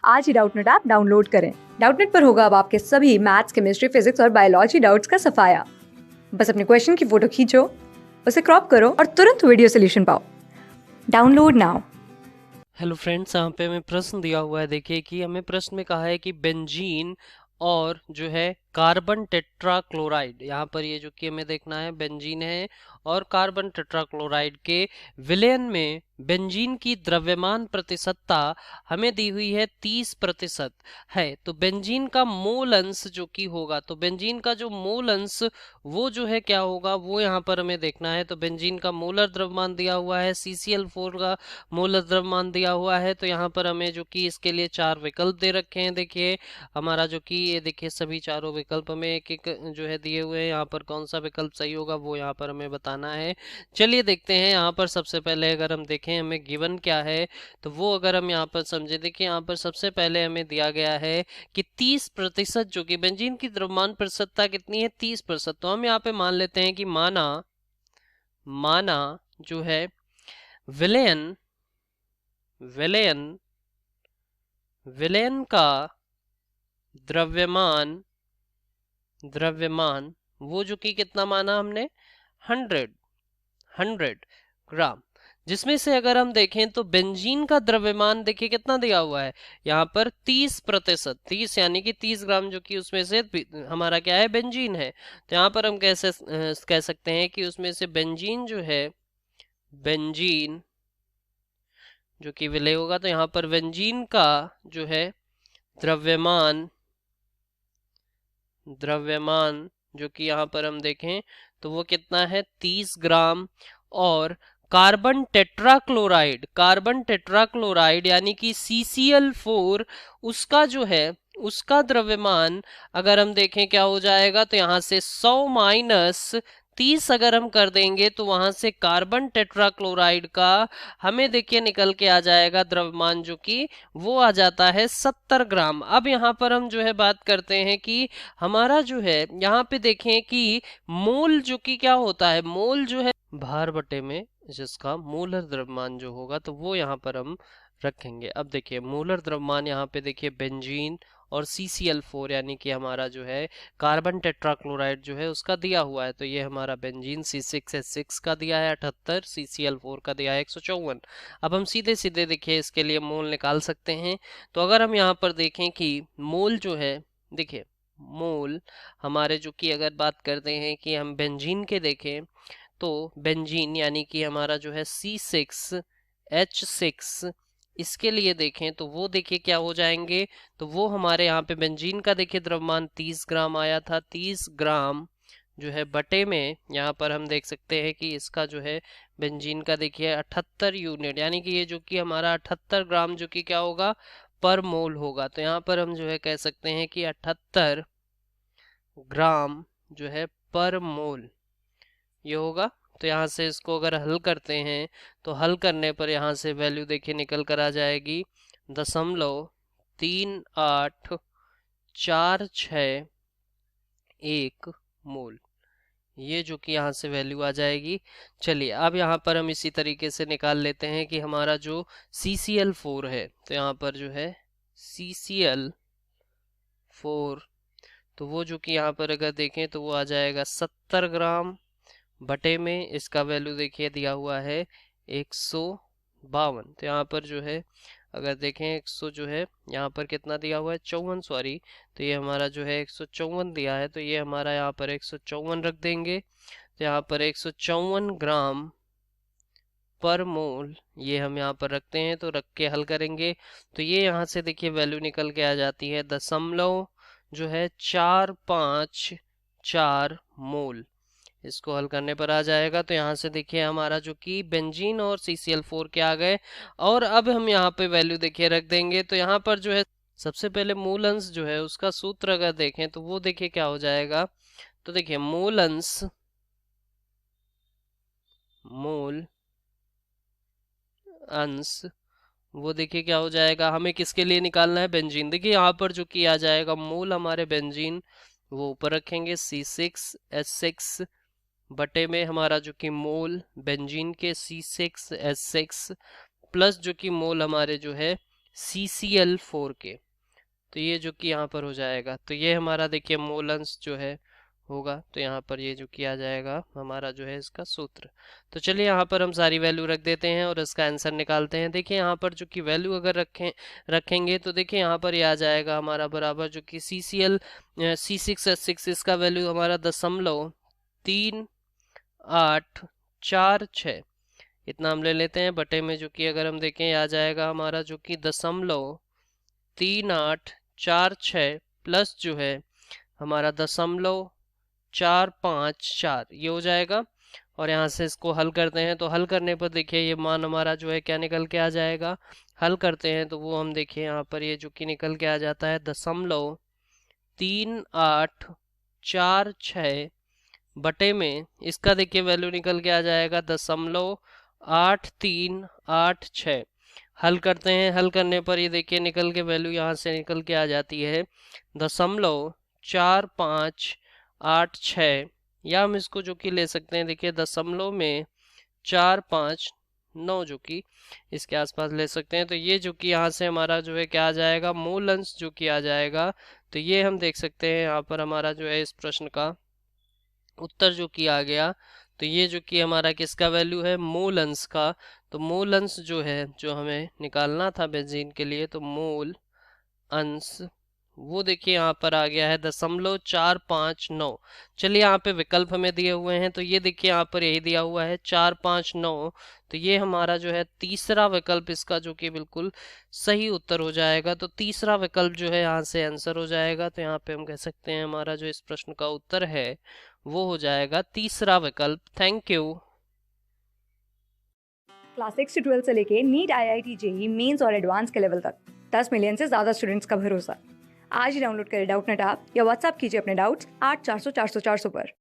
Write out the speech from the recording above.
आज ही Doubtnut app download करें। Doubtnut पर होगा अब आपके सभी मैथ्स, केमिस्ट्री, फिजिक्स और बायोलॉजी डाउट्स का सफाया। बस अपने क्वेश्चन की फोटो खींचो, उसे क्रॉप करो और तुरंत वीडियो सोल्यूशन पाओ। Download now. हेलो फ्रेंड्स, यहाँ पे हमें प्रश्न दिया हुआ है। देखिए कि हमें प्रश्न में कहा है कि बेंजीन और जो है कार्बन टेट्राक्लोराइड, यहाँ पर ये जो कि हमें देखना है बेंजीन है और कार्बन टेट्राक्लोराइड के विलयन में बेंजीन की द्रव्यमान प्रतिशतता हमें दी हुई है 30% है। तो बेंजीन का मूल अंश जो कि होगा, तो बेंजीन का जो मूल अंश वो जो है क्या होगा, वो यहाँ पर हमें देखना है। तो बेंजीन का मूलर द्रव्यमान दिया हुआ है, CCl4 का मूलर द्रव्यमान दिया हुआ है। तो यहाँ पर हमें जो कि इसके लिए 4 विकल्प दे रखे हैं। देखिए हमारा जो कि ये देखिए सभी चारों विकल्प हमें एक एक जो है दिए हुए हैं। यहाँ पर कौन सा विकल्प सही होगा वो यहाँ पर हमें बताना है। चलिए देखते हैं। यहाँ पर सबसे पहले अगर हम देखें हमें गिवन क्या है, तो वो अगर हम यहाँ पर समझे, देखिए यहाँ पर सबसे पहले हमें दिया गया है कि 30%, जो कि बेंजीन की द्रव्यमान प्रतिशतता कितनी है, 30%। तो हम यहाँ पे मान लेते हैं कि माना जो है विलयन का द्रव्यमान वो जो कि कितना माना हमने, 100 ग्राम, जिसमें से अगर हम देखें तो बेंजीन का द्रव्यमान देखिए कितना दिया हुआ है यहाँ पर 30%, 30 यानी कि 30 ग्राम, जो कि उसमें से हमारा क्या है, बेंजीन है। तो यहाँ पर हम कैसे कह सकते हैं कि उसमें से बेंजीन जो है, बेंजीन जो कि विलय होगा, तो यहाँ पर बेंजीन का जो है द्रव्यमान जो कि यहाँ पर हम देखें तो वो कितना है, 30 ग्राम। और कार्बन टेट्राक्लोराइड यानी कि CCl4, उसका जो है उसका द्रव्यमान अगर हम देखें क्या हो जाएगा, तो यहाँ से 100 माइनस 30 अगर हम कर देंगे तो वहां से कार्बन टेट्राक्लोराइड का हमें देखिए निकल के आ जाएगा द्रव्यमान, जो कि वो आ जाता है 70 ग्राम। अब यहाँ पर हम जो है बात करते हैं कि हमारा जो है यहाँ पे देखें कि मोल जो कि क्या होता है, मोल जो है भार बटे में जिसका मूलर द्रव्यमान जो होगा, तो वो यहाँ पर हम रखेंगे। अब देखिए मूलर द्रव्यमान यहाँ पे देखिए बेंजीन और CCl4 यानी कि हमारा जो है कार्बन टेट्राक्लोराइड जो है उसका दिया हुआ है। तो ये हमारा बेंजीन C6H6 का दिया है 78, CCl4 का दिया है 154। अब हम सीधे सीधे देखिए इसके लिए मोल निकाल सकते हैं। तो अगर हम यहाँ पर देखें कि मोल जो है, देखिए मोल हमारे जो कि अगर बात करते हैं कि हम बेंजीन के देखें, तो बेंजीन यानी कि हमारा जो है C6H6, इसके लिए देखें तो वो देखिए क्या हो जाएंगे, तो वो हमारे यहाँ पे बेंजीन का देखिए द्रव्यमान 30 ग्राम आया था। 30 ग्राम जो है बटे में यहाँ पर हम देख सकते हैं कि इसका जो है बेंजीन का देखिए 78 यूनिट, यानी कि ये जो कि हमारा 78 ग्राम जो कि क्या होगा, पर मोल होगा। तो यहाँ पर हम जो है कह सकते हैं कि 78 ग्राम जो है पर मोल ये होगा। तो यहाँ से इसको अगर हल करते हैं तो हल करने पर यहाँ से वैल्यू देखिए निकल कर आ जाएगी 0.3846 मोल, ये जो कि यहाँ से वैल्यू आ जाएगी। चलिए अब यहाँ पर हम इसी तरीके से निकाल लेते हैं कि हमारा जो CCl4 है, तो यहाँ पर जो है CCl4, तो वो जो कि यहाँ पर अगर देखें तो वो आ जाएगा 70 ग्राम बटे में इसका वैल्यू देखिए दिया हुआ है 152। तो यहाँ पर जो है अगर देखें 100 जो है यहाँ पर कितना दिया हुआ है, 54, सॉरी। तो ये हमारा जो है 154 दिया है, तो ये हमारा यहाँ पर 154 रख देंगे। तो यहाँ पर 154 ग्राम पर मोल ये हम यहाँ पर रखते हैं। तो रख के हल करेंगे तो ये यहाँ से देखिए वैल्यू निकल के आ जाती है 0.454 मोल। इसको हल करने पर आ जाएगा। तो यहाँ से देखिए हमारा जो कि बेंजीन और CCl4 के आ गए। और अब हम यहाँ पे वैल्यू देखिए रख देंगे। तो यहाँ पर जो है सबसे पहले मूल अंश जो है उसका सूत्र अगर देखें तो वो देखिए क्या हो जाएगा। तो देखिए मूल अंश वो देखिए क्या हो जाएगा, हमें किसके लिए निकालना है, बेंजीन। देखिए यहाँ पर जो कि आ जाएगा मूल हमारे बेंजीन, वो ऊपर रखेंगे C6H6 बटे में हमारा जो कि मोल बेंजीन के C6H6 प्लस जो कि मोल हमारे जो है CCl4 के। तो ये जो कि यहाँ पर हो जाएगा, तो ये हमारा देखिए मोल अंश जो है होगा, तो यहाँ पर ये जो किया जाएगा हमारा जो है इसका सूत्र। तो चलिए यहाँ पर हम सारी वैल्यू रख देते हैं और इसका आंसर निकालते हैं। देखिए यहाँ पर जो कि वैल्यू अगर रखेंगे तो देखिए यहाँ पर ये आ जाएगा हमारा बराबर जो कि C6H6 इसका वैल्यू हमारा 0.3846 इतना हम ले लेते हैं, बटे में जो कि अगर हम देखें आ जाएगा हमारा जो कि 0.3846 प्लस जो है हमारा 0.454 ये हो जाएगा। और यहाँ से इसको हल करते हैं, तो हल करने पर देखिए ये मान हमारा जो है क्या निकल के आ जाएगा। हल करते हैं तो वो हम देखिए यहाँ पर ये जो कि निकल के आ जाता है 0.3846 बटे में इसका देखिए वैल्यू निकल के आ जाएगा 0.8386। हल करते हैं, हल करने पर ये देखिए निकल के वैल्यू यहाँ से निकल के आ जाती है 0.4586, या हम इसको जो कि ले सकते हैं देखिए 0.459 जो कि इसके आसपास ले सकते हैं। तो ये जो कि यहाँ से हमारा जो है क्या आ जाएगा, मूल अंश जो कि आ जाएगा। तो ये हम देख सकते हैं यहाँ पर हमारा जो है इस प्रश्न का उत्तर जो कि आ गया। तो ये जो कि हमारा किसका वैल्यू है, मूल अंश का। तो मूल अंश जो है जो हमें निकालना था बेंजीन के लिए, तो मूल अंश वो देखिए यहाँ पर आ गया है 0.459। चलिए यहाँ पे विकल्प हमें दिए हुए हैं, तो ये देखिए यहाँ पर यही दिया हुआ है 459। तो ये हमारा जो है तीसरा विकल्प इसका जो कि बिल्कुल सही उत्तर हो जाएगा। तो तीसरा विकल्प जो है यहाँ से आंसर हो जाएगा। तो यहाँ पे हम कह सकते हैं हमारा जो इस प्रश्न का उत्तर है वो हो जाएगा तीसरा विकल्प। Thank you. क्लास 6 से 12 से लेके नीट, IIT, JEE मेंस और एडवांस के लेवल तक 10 मिलियन से ज़्यादा स्टूडेंट्स का भरोसा। आज ही डाउनलोड करें डाउटनेट ऐप या व्हाट्सएप कीजिए अपने डाउट्स 8400 400 400 पर।